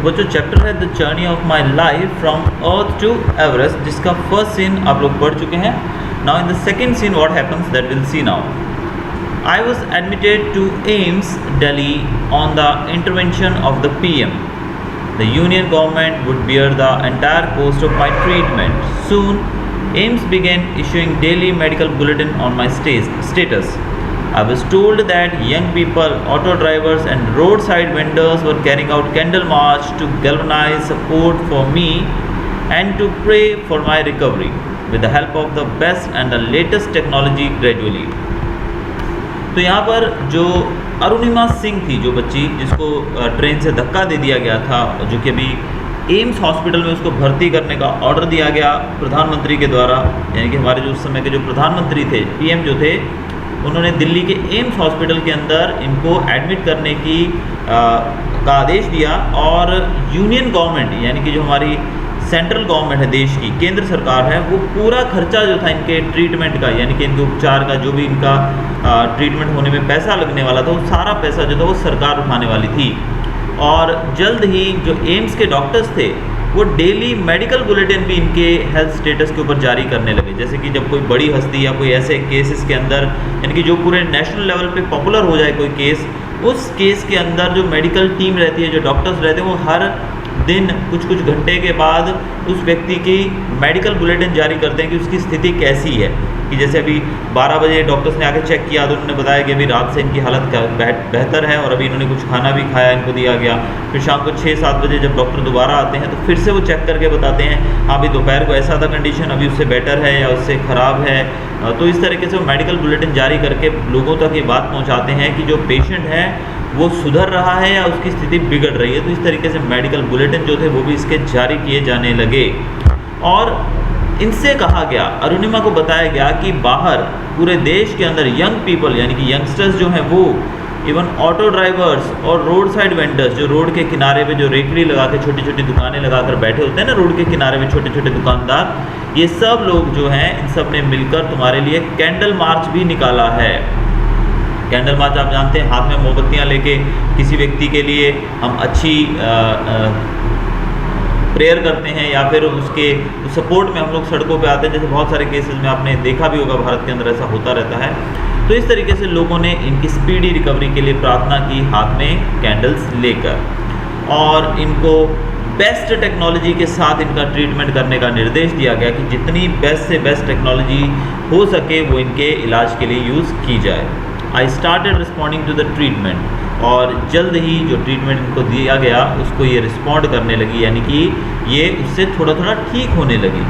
तो बच्चों चैप्टर है the journey of my life from earth to Everest, जिसका फर्स्ट सीन आप लोग पढ़ चुके हैं। Now in the second scene what happens that will see now. I was admitted to AIIMS Delhi on the intervention of the PM. The union government would bear the entire cost of my treatment. Soon, AIIMS began issuing daily medical bulletin on my status. I was told that young people, auto drivers and roadside vendors were carrying out candle march to galvanize support for me and to pray for my recovery with the help of the best and the latest technology gradually. तो यहाँ पर जो अरुणिमा सिंह थी, जो बच्ची जिसको train से धक्का दे दिया गया था, जो कि अभी एम्स हॉस्पिटल में उसको भर्ती करने का ऑर्डर दिया गया प्रधानमंत्री के द्वारा, यानी कि हमारे जो उस समय के जो प्रधानमंत्री थे, PM जो थे, उन्होंने दिल्ली के एम्स हॉस्पिटल के अंदर इनको एडमिट करने का आदेश दिया। और यूनियन गवर्नमेंट यानी कि जो हमारी सेंट्रल गवर्नमेंट है देश की, केंद्र सरकार है, वो पूरा खर्चा जो था इनके ट्रीटमेंट का, यानी कि इनके उपचार का, जो भी इनका ट्रीटमेंट होने में पैसा लगने वाला था, वो सारा पैसा जो था वो सरकार उठाने वाली थी। और जल्द ही जो एम्स के डॉक्टर्स थे वो डेली मेडिकल बुलेटिन भी इनके हेल्थ स्टेटस के ऊपर जारी करने लगे। जैसे कि जब कोई बड़ी हस्ती या कोई ऐसे केसेस के अंदर, यानी कि जो पूरे नेशनल लेवल पे पॉपुलर हो जाए कोई केस, उस केस के अंदर जो मेडिकल टीम रहती है, जो डॉक्टर्स रहते हैं, वो हर दिन कुछ घंटे के बाद उस व्यक्ति की मेडिकल बुलेटिन जारी करते हैं कि उसकी स्थिति कैसी है। कि जैसे अभी 12 बजे डॉक्टर्स ने आके चेक किया तो उन्होंने बताया कि अभी रात से इनकी हालत बेहतर है और अभी इन्होंने कुछ खाना भी खाया, इनको दिया गया। फिर शाम को 6-7 बजे जब डॉक्टर दोबारा आते हैं तो फिर से वो चेक करके बताते हैं, हाँ अभी दोपहर को ऐसा था कंडीशन, अभी उससे बेटर है या उससे ख़राब है। तो इस तरीके से वो मेडिकल बुलेटिन जारी करके लोगों तक ये बात पहुँचाते हैं कि जो पेशेंट है वो सुधर रहा है या उसकी स्थिति बिगड़ रही है। तो इस तरीके से मेडिकल बुलेटिन जो थे वो भी इसके जारी किए जाने लगे। और इनसे कहा गया, अरुणिमा को बताया गया कि बाहर पूरे देश के अंदर यंग पीपल यानी कि यंगस्टर्स जो हैं वो, इवन ऑटो ड्राइवर्स और रोड साइड वेंडर्स, जो रोड के किनारे पे जो रेकड़ी लगा के छोटी छोटी दुकानें लगाकर बैठे होते हैं ना रोड के किनारे में छोटे छोटे दुकानदार, ये सब लोग जो हैं इन सब ने मिलकर तुम्हारे लिए कैंडल मार्च भी निकाला है। कैंडल मार्च आप जानते हैं, हाथ में मोमबत्तियाँ लेके किसी व्यक्ति के लिए हम अच्छी प्रेयर करते हैं या फिर उसके सपोर्ट में हम लोग सड़कों पे आते हैं। जैसे बहुत सारे केसेस में आपने देखा भी होगा, भारत के अंदर ऐसा होता रहता है। तो इस तरीके से लोगों ने इनकी स्पीडी रिकवरी के लिए प्रार्थना की, हाथ में कैंडल्स लेकर, और इनको बेस्ट टेक्नोलॉजी के साथ इनका ट्रीटमेंट करने का निर्देश दिया गया कि जितनी बेस्ट से बेस्ट टेक्नोलॉजी हो सके वो इनके इलाज के लिए यूज़ की जाए। I started responding to the treatment, और जल्द ही जो ट्रीटमेंट इनको दिया गया उसको ये रिस्पॉन्ड करने लगी, यानी कि ये उससे थोड़ा थोड़ा ठीक होने लगी।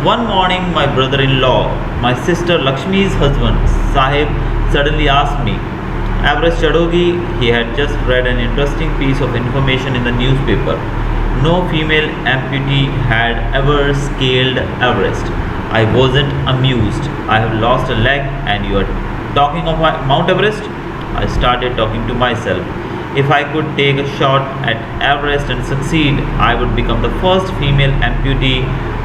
One morning my brother in law, my sister Lakshmi's husband साहिब सडनली आस्क्ड मी, एवरेस्ट चढ़ोगी? He had just read an interesting piece of information in the newspaper. No female amputee had ever scaled Everest. I wasn't amused. I have lost a leg and you are talking of Mount Everest? I started talking to myself. If I could take a shot at Everest and succeed, I would become the first female amputee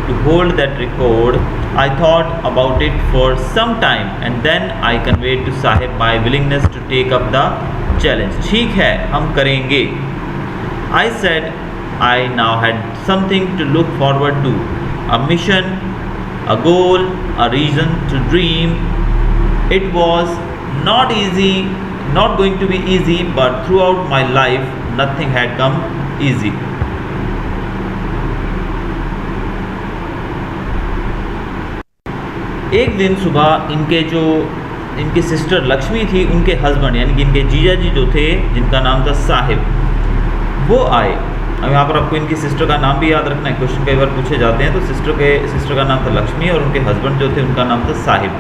to hold that record. I thought about it for some time and then I conveyed to Sahib my willingness to take up the challenge. ठीक है, हम करेंगे. I said I now had something to look forward to, a mission, a goal, a reason to dream. It was not easy, not going to be easy, but throughout my life nothing had come easy. एक दिन सुबह इनके sister Lakshmi थी, उनके husband यानी कि इनके जीजा जी जो थे, जिनका नाम था साहिब, वो आए। अब यहाँ पर आपको इनकी सिस्टर का नाम भी याद रखना है, क्वेश्चन कई बार पूछे जाते हैं। तो सिस्टर का नाम था लक्ष्मी और उनके हस्बैंड जो थे उनका नाम था साहिब।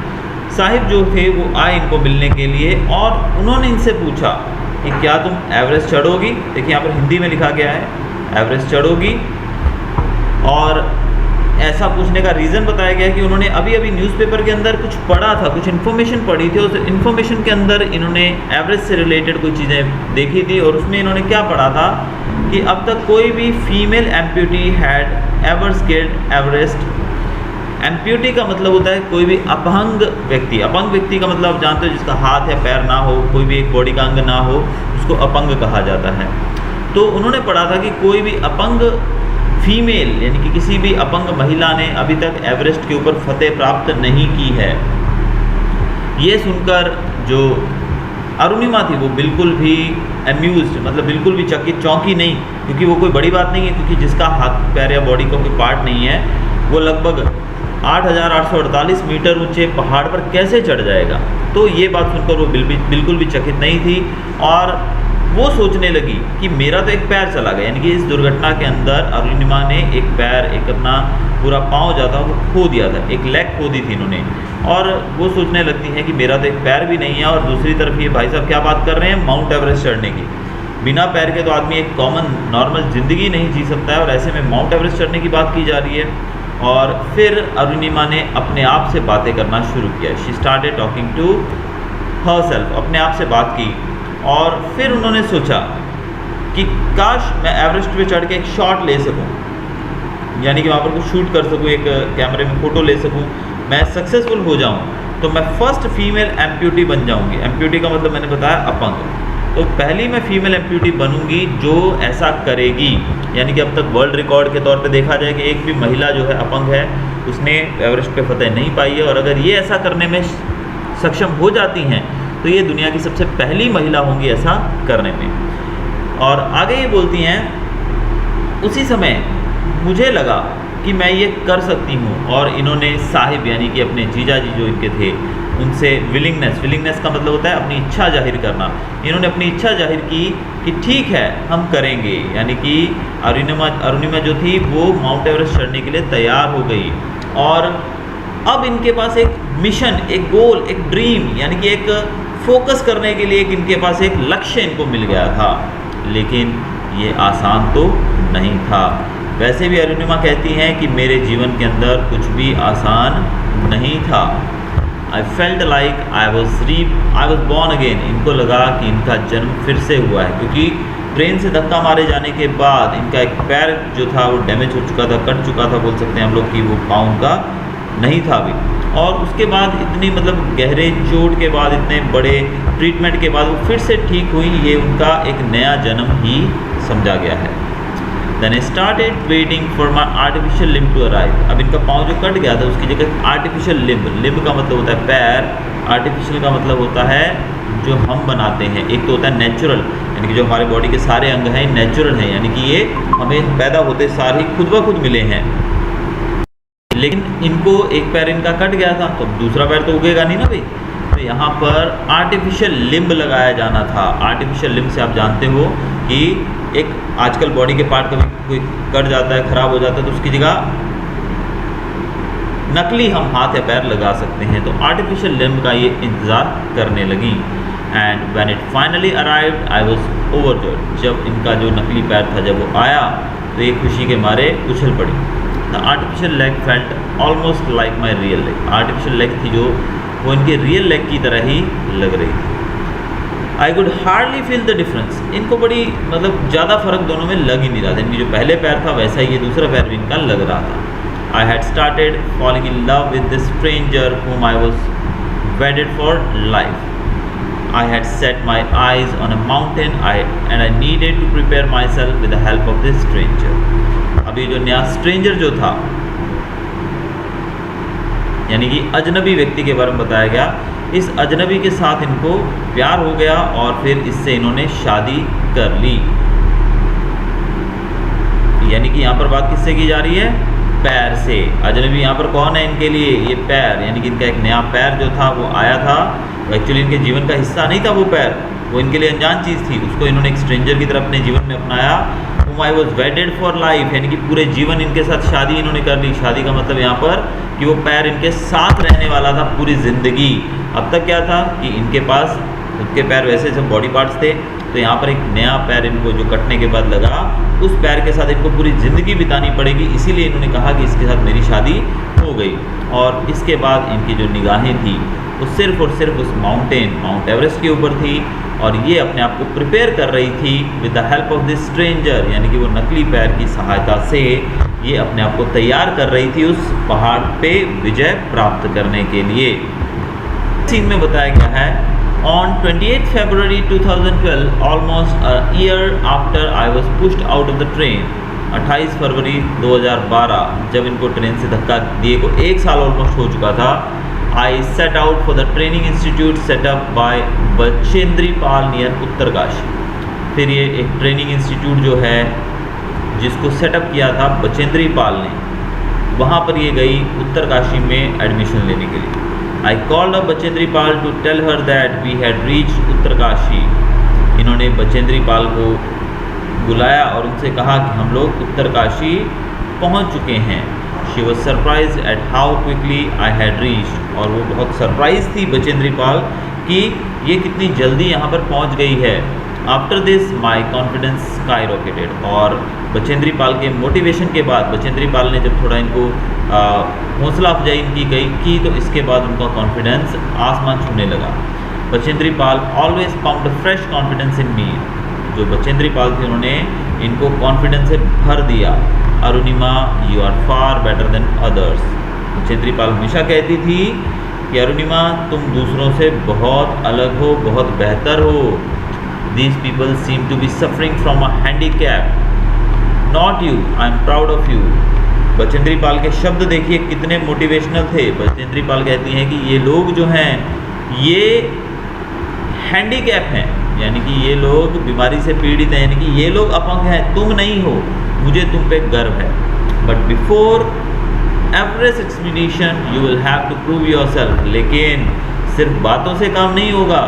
साहिब जो थे वो आए इनको मिलने के लिए और उन्होंने इनसे पूछा कि क्या तुम एवरेस्ट चढ़ोगी? देखिए यहाँ पर हिंदी में लिखा गया है, एवरेस्ट चढ़ोगी। और ऐसा पूछने का रीज़न बताया गया कि उन्होंने अभी न्यूज़पेपर के अंदर कुछ पढ़ा था, कुछ इन्फॉर्मेशन पढ़ी थी। उस इन्फॉर्मेशन के अंदर इन्होंने एवरेस्ट से रिलेटेड कुछ चीज़ें देखी थी और उसमें इन्होंने क्या पढ़ा था कि अब तक कोई भी female amputee had ever scaled Everest. Amputee का मतलब होता है कोई भी अपंग व्यक्ति। अपंग व्यक्ति का मतलब आप जानते हो, जिसका हाथ या पैर ना हो, कोई भी एक बॉडी का अंग ना हो, उसको अपंग कहा जाता है। तो उन्होंने पढ़ा था कि कोई भी अपंग फीमेल यानी कि किसी भी अपंग महिला ने अभी तक एवरेस्ट के ऊपर फतेह प्राप्त नहीं की है। ये सुनकर जो अरुणिमा थी वो बिल्कुल भी अम्यूज्ड, मतलब बिल्कुल भी चकित, चौंकी नहीं, क्योंकि वो कोई बड़ी बात नहीं है, क्योंकि जिसका हाथ पैर या बॉडी का कोई पार्ट नहीं है वो लगभग 8,848 मीटर ऊंचे पहाड़ पर कैसे चढ़ जाएगा। तो ये बात सुनकर वो बिल्कुल भी चकित नहीं थी और वो सोचने लगी कि मेरा तो एक पैर चला गया, यानी कि इस दुर्घटना के अंदर अरुणिमा ने एक पैर, एक अपना पूरा पाँव जाता वो खो दिया था, एक लेग खो दी थी इन्होंने। और वो सोचने लगती हैं कि मेरा तो एक पैर भी नहीं है, और दूसरी तरफ ये भाई साहब क्या बात कर रहे हैं माउंट एवरेस्ट चढ़ने की। बिना पैर के तो आदमी एक कॉमन नॉर्मल ज़िंदगी नहीं जी सकता है, और ऐसे में माउंट एवरेस्ट चढ़ने की बात की जा रही है। और फिर अरुणिमा ने अपने आप से बातें करना शुरू किया। She started talking to herself, अपने आप से बात की। और फिर उन्होंने सोचा कि काश मैं एवरेस्ट पे चढ़ के एक शॉट ले सकूं, यानी कि वहाँ पर कुछ शूट कर सकूं, एक कैमरे में फ़ोटो ले सकूं, मैं सक्सेसफुल हो जाऊं तो मैं फर्स्ट फीमेल एम्प्यूटी बन जाऊंगी। एम्प्यूटी का मतलब मैंने बताया अपंग, तो पहली मैं फीमेल एम्प्यूटी बनूंगी जो ऐसा करेगी। यानी कि अब तक वर्ल्ड रिकॉर्ड के तौर पे देखा जाए कि एक भी महिला जो है अपंग है उसने एवरेस्ट पे फतेह नहीं पाई है, और अगर ये ऐसा करने में सक्षम हो जाती हैं तो ये दुनिया की सबसे पहली महिला होंगी ऐसा करने में। और आगे ये बोलती हैं, उसी समय मुझे लगा कि मैं ये कर सकती हूँ, और इन्होंने साहिब यानी कि अपने जीजा जी जो इनके थे उनसे विलिंगनेस का मतलब होता है अपनी इच्छा जाहिर करना। इन्होंने अपनी इच्छा जाहिर की कि ठीक है हम करेंगे, यानी कि अरुणिमा जो थी वो माउंट एवरेस्ट चढ़ने के लिए तैयार हो गई। और अब इनके पास एक मिशन, एक गोल, एक ड्रीम, यानी कि एक फोकस करने के लिए इनके पास एक लक्ष्य इनको मिल गया था। लेकिन ये आसान तो नहीं था। वैसे भी अरुणिमा कहती हैं कि मेरे जीवन के अंदर कुछ भी आसान नहीं था। I felt like I was born again. इनको लगा कि इनका जन्म फिर से हुआ है, क्योंकि ट्रेन से धक्का मारे जाने के बाद इनका एक पैर जो था वो डैमेज हो चुका था, कट चुका था, बोल सकते हैं हम लोग कि वो पाँव का नहीं था अभी। और उसके बाद इतनी मतलब गहरे चोट के बाद, इतने बड़े ट्रीटमेंट के बाद वो फिर से ठीक हुई। ये उनका एक नया जन्म ही समझा गया है। Then I started waiting for my artificial limb to arrive. अब इनका पाँव जो कट गया था उसकी जगह आर्टिफिशियल लिम्ब का मतलब होता है पैर, आर्टिफिशियल का मतलब होता है जो हम बनाते हैं। एक तो होता है नेचुरल, यानी कि जो हमारे बॉडी के सारे अंग हैं नेचुरल हैं, यानी कि ये हमें पैदा होते सार ही खुद ब खुद मिले हैं। लेकिन इनको एक पैर इनका कट गया था तो दूसरा पैर तो उगेगा नहीं ना भाई, तो यहाँ पर आर्टिफिशियल लिम्ब लगाया जाना था। आर्टिफिशियल लिम्ब से आप जानते हो कि एक आजकल बॉडी के पार्ट कभी कोई कट जाता है, ख़राब हो जाता है, तो उसकी जगह नकली हम हाथ या पैर लगा सकते हैं। तो आर्टिफिशियल लिम्ब का ये इंतज़ार करने लगी। And when it finally arrived I was overjoyed. जब इनका जो नकली पैर था जब वो आया तो ये खुशी के मारे उछल पड़ी। The artificial leg felt almost like my real leg. Artificial leg थी जो वो इनके रियल लेग की तरह ही लग रही थी। I could hardly feel the difference. इनको बड़ी मतलब ज़्यादा फर्क दोनों में लग ही नहीं रहा था। इनकी जो पहले पैर था वैसा ही ये दूसरा पैर भी इनका लग रहा था। I had started falling in love with this stranger whom I was wedded for life. I had set my eyes on a mountain and I needed to prepare myself with the help of this stranger. अभी जो नया stranger जो था यानी कि अजनबी व्यक्ति के बारे में बताया गया, इस अजनबी के साथ इनको प्यार हो गया और फिर इससे इन्होंने शादी कर ली। यानी कि यहाँ पर बात किससे की जा रही है? पैर से। अजनबी यहाँ पर कौन है इनके लिए? ये पैर, यानी कि इनका एक नया पैर जो था वो आया था, एक्चुअली इनके जीवन का हिस्सा नहीं था वो पैर, वो इनके लिए अनजान चीज़ थी। उसको इन्होंने एक स्ट्रेंजर की तरह अपने जीवन में अपनाया। whom I was wedded for life, यानी कि पूरे जीवन इनके साथ शादी इन्होंने कर ली। शादी का मतलब यहाँ पर कि वो पैर इनके साथ रहने वाला था पूरी ज़िंदगी। अब तक क्या था कि इनके पास खुद के पैर वैसे सब बॉडी पार्ट्स थे, तो यहाँ पर एक नया पैर इनको जो कटने के बाद लगा, उस पैर के साथ इनको पूरी ज़िंदगी बितानी पड़ेगी। इसीलिए इन्होंने कहा कि इसके साथ मेरी शादी हो गई। और इसके बाद इनकी जो निगाहें थी वो सिर्फ और सिर्फ उस माउंट एवरेस्ट के ऊपर थी, और ये अपने आप को प्रिपेयर कर रही थी with the help of this stranger, यानी कि वो नकली पैर की सहायता से ये अपने आप को तैयार कर रही थी उस पहाड़ पे विजय प्राप्त करने के लिए। सीन में बताया गया है On 28th February 2012, almost a year after I was pushed out of the train, 28 फरवरी 2012 जब इनको ट्रेन से धक्का दिए को 1 साल ऑलमोस्ट हो चुका था, I set out for the training institute set up by Bachendri Pal near Uttarkashi. फिर ये एक ट्रेनिंग इंस्टीट्यूट जो है जिसको सेटअप किया था बचेंद्री पाल ने, वहाँ पर ये गई उत्तरकाशी में एडमिशन लेने के लिए। I called up Bachendri Pal to tell her that we had reached Uttarkashi. इन्होंने बचेंद्री पाल को बुलाया और उनसे कहा कि हम लोग उत्तरकाशी पहुँच चुके हैं। She was surprise eight how quickly I had reached, और वो बहुत सरप्राइज थी बचेंद्री पाल कि ये कितनी जल्दी यहाँ पर पहुँच गई है। आफ्टर दिस माई कॉन्फिडेंस स्काईरॉकेटेड, और बचेंद्री पाल के मोटिवेशन के बाद, बचेंद्री पाल ने जब थोड़ा इनको हौसला अफजाई इनकी गई की, तो इसके बाद उनका कॉन्फिडेंस आसमान छूने लगा। Bachendri Pal always pumped fresh confidence in me. जो बचेंद्री पाल थी उन्होंने इनको कॉन्फिडेंस से भर दिया। Arunima you are far better than others. Bachendri Pal हमेशा कहती थी कि अरुणिमा तुम दूसरों से बहुत अलग हो, बहुत बेहतर हो। These people seem to be suffering from a handicap. Not you. I am proud of you. Bachendri Pal के शब्द देखिए कितने मोटिवेशनल थे। बचेंद्री पाल कहती हैं कि ये लोग जो हैं ये हैंडीकैप हैं, यानी कि ये लोग बीमारी से पीड़ित हैं, यानी कि ये लोग अपंग हैं, तुम नहीं हो, मुझे तुम पे गर्व है। But before Everest expedition you will have to prove yourself. लेकिन सिर्फ बातों से काम नहीं होगा।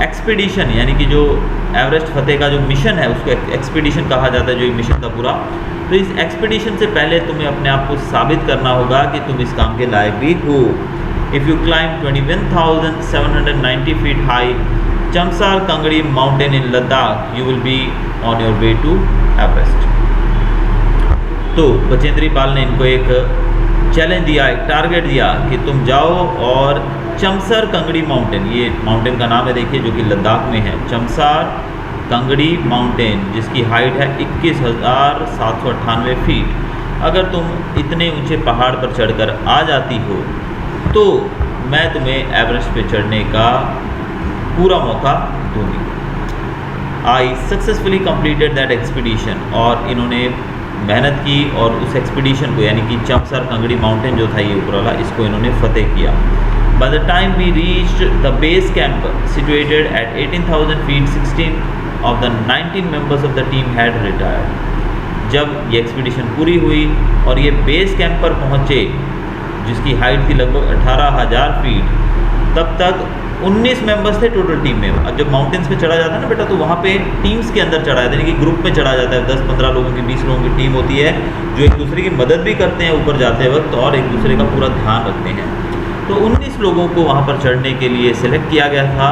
एक्सपीडिशन यानी कि जो एवरेस्ट फतेह का जो मिशन है उसको एक्सपीडिशन कहा जाता है, जो मिशन का पूरा। तो इस एक्सपीडिशन से पहले तुम्हें अपने आप को साबित करना होगा कि तुम इस काम के लायक भी हो। If you climb 21,790 feet high Chamsar Kangri mountain in Ladakh you will be on your way to Everest. तो बचेंद्री पाल ने इनको एक चैलेंज दिया, एक टारगेट दिया कि तुम जाओ और चमसर कंगड़ी माउंटेन, ये माउंटेन का नाम है देखिए, जो कि लद्दाख में है, चमसार कंगड़ी माउंटेन, जिसकी हाइट है 21,798 फीट। अगर तुम इतने ऊंचे पहाड़ पर चढ़कर आ जाती हो तो मैं तुम्हें एवरेस्ट पे चढ़ने का पूरा मौका दूंगी। आई सक्सेसफुली कंप्लीटेड दैट एक्सपीडिशन, और इन्होंने मेहनत की और उस एक्सपीडिशन को यानी कि चमसर कंगड़ी माउंटेन जो था ये ऊपर वाला, इसको इन्होंने फतेह किया। By the time we reached the base camp situated at 18,000 feet, 16 of the 19 members of the team had retired. जब ये एक्सपीडिशन पूरी हुई और ये बेस कैंप पर पहुँचे जिसकी हाइट थी लगभग 18,000 फीट, तब तक 19 मेंबर्स थे टोटल टीम में। अब जब माउंटेन्स पे चढ़ा जाता है ना बेटा, तो वहाँ पे टीम्स के अंदर चढ़ा जाता है, यानी कि ग्रुप में चढ़ा जाता है। 10-15 लोगों की, 20 लोगों की टीम होती है जो एक दूसरे की मदद भी करते हैं ऊपर जाते वक्त और एक दूसरे का पूरा ध्यान रखते हैं। तो 19 लोगों को वहाँ पर चढ़ने के लिए सिलेक्ट किया गया था,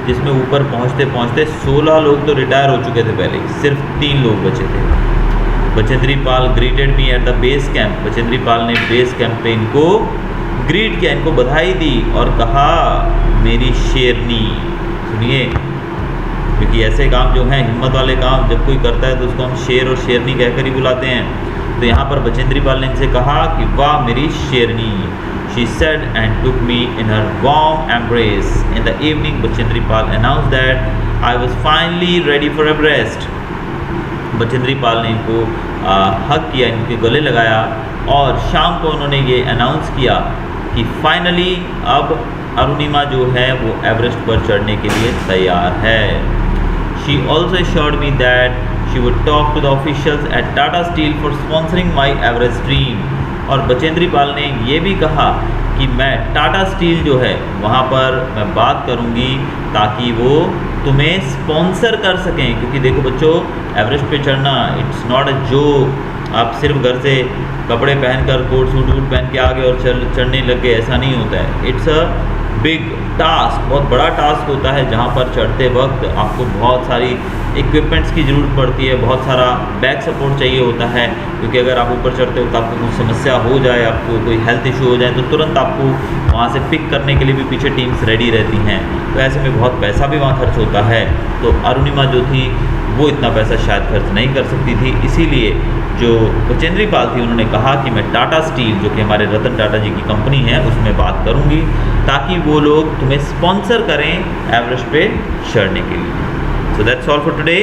जिसमें ऊपर पहुँचते पहुँचते 16 लोग तो रिटायर हो चुके थे पहले, सिर्फ 3 लोग बचे थे। Bachendri Pal greeted me at the base camp. Bachendri Pal ने बेस कैंप पे इनको ग्रीट किया, इनको बधाई दी और कहा मेरी शेरनी। सुनिए, क्योंकि ऐसे काम जो हैं हिम्मत वाले काम जब कोई करता है तो उसको हम शेर और शेरनी कहकर ही बुलाते हैं। तो यहाँ पर बचेंद्री पाल ने इनसे कहा कि वाह मेरी शेरनी। She said and took me in her warm embrace. In the evening, Bachendri Pal announced that I was finally ready for Everest. Bachendri Pal ने इनको हक किया, इनके गले लगाया और शाम को उन्होंने ये अनाउंस किया कि फाइनली अब अरुणिमा जो है वो एवरेस्ट पर चढ़ने के लिए तैयार है। She also assured me that she would talk to the officials at Tata Steel for sponsoring my Everest dream. और बचेंद्री पाल ने ये भी कहा कि मैं टाटा स्टील जो है वहाँ पर मैं बात करूँगी ताकि वो तुम्हें स्पॉन्सर कर सकें। क्योंकि देखो बच्चों, एवरेस्ट पे चढ़ना इट्स नॉट अ जोक। आप सिर्फ घर से कपड़े पहनकर कोट सूट वूट पहन के आ गए और चढ़ने लग गए, ऐसा नहीं होता है। इट्स अ बिग टास्क, बहुत बड़ा टास्क होता है, जहाँ पर चढ़ते वक्त आपको बहुत सारी इक्विपमेंट्स की ज़रूरत पड़ती है, बहुत सारा बैक सपोर्ट चाहिए होता है। क्योंकि अगर आप ऊपर चढ़ते हो तो आपको कुछ समस्या हो जाए, आपको कोई हेल्थ इशू हो जाए, तो तुरंत आपको वहाँ से पिक करने के लिए भी पीछे टीम्स रेडी रहती हैं। तो ऐसे में बहुत पैसा भी वहाँ खर्च होता है। तो अरुणिमा जो थी वो इतना पैसा शायद खर्च नहीं कर सकती थी। इसीलिए जो बचेंद्री पाल थी उन्होंने कहा कि मैं टाटा स्टील, जो कि हमारे रतन टाटा जी की कंपनी है, उसमें बात करूँगी ताकि वो लोग तुम्हें स्पॉन्सर करें एवरेस्ट पे चढ़ने के लिए। So that's all for today.